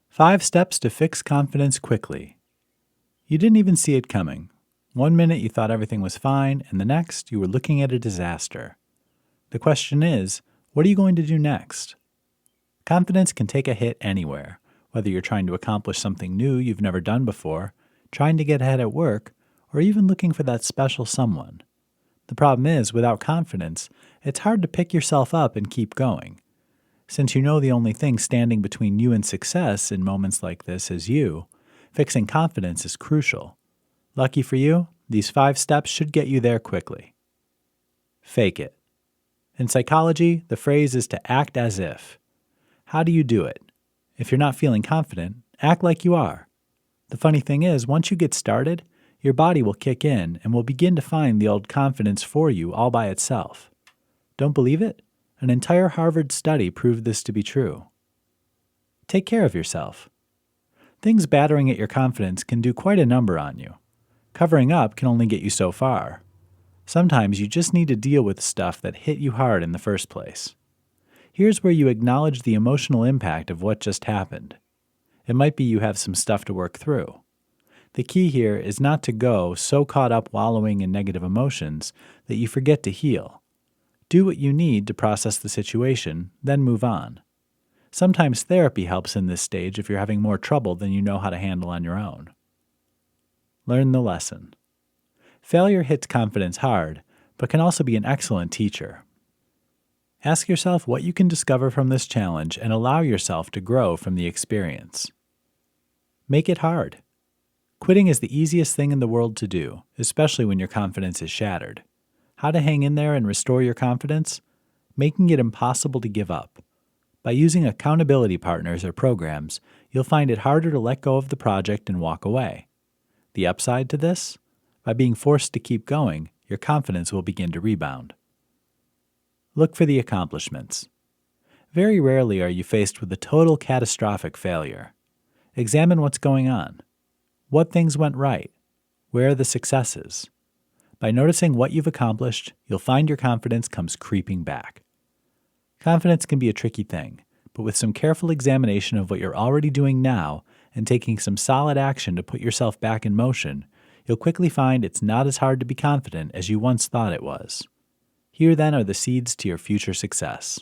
5 steps to fix confidence quickly. You didn't even see it coming. One minute you thought everything was fine, and the next you were looking at a disaster. The question is, what are you going to do next? Confidence can take a hit anywhere, whether you're trying to accomplish something new you've never done before, trying to get ahead at work, or even looking for that special someone. The problem is, without confidence, it's hard to pick yourself up and keep going. Since you know the only thing standing between you and success in moments like this is you, fixing confidence is crucial. Lucky for you, these 5 steps should get you there quickly. Fake it. In psychology, the phrase is to act as if. How do you do it? If you're not feeling confident, act like you are. The funny thing is, once you get started, your body will kick in and will begin to find the old confidence for you all by itself. Don't believe it? An entire Harvard study proved this to be true. Take care of yourself. Things battering at your confidence can do quite a number on you. Covering up can only get you so far. Sometimes you just need to deal with stuff that hit you hard in the first place. Here's where you acknowledge the emotional impact of what just happened. It might be you have some stuff to work through. The key here is not to go so caught up wallowing in negative emotions that you forget to heal. Do what you need to process the situation, then move on. Sometimes therapy helps in this stage if you're having more trouble than you know how to handle on your own. Learn the lesson. Failure hits confidence hard, but can also be an excellent teacher. Ask yourself what you can discover from this challenge and allow yourself to grow from the experience. Make it hard. Quitting is the easiest thing in the world to do, especially when your confidence is shattered. How to hang in there and restore your confidence? Making it impossible to give up. By using accountability partners or programs, you'll find it harder to let go of the project and walk away. The upside to this? By being forced to keep going, your confidence will begin to rebound. Look for the accomplishments. Very rarely are you faced with a total catastrophic failure. Examine what's going on. What things went right? Where are the successes? By noticing what you've accomplished, you'll find your confidence comes creeping back. Confidence can be a tricky thing, but with some careful examination of what you're already doing now and taking some solid action to put yourself back in motion, you'll quickly find it's not as hard to be confident as you once thought it was. Here then are the seeds to your future success.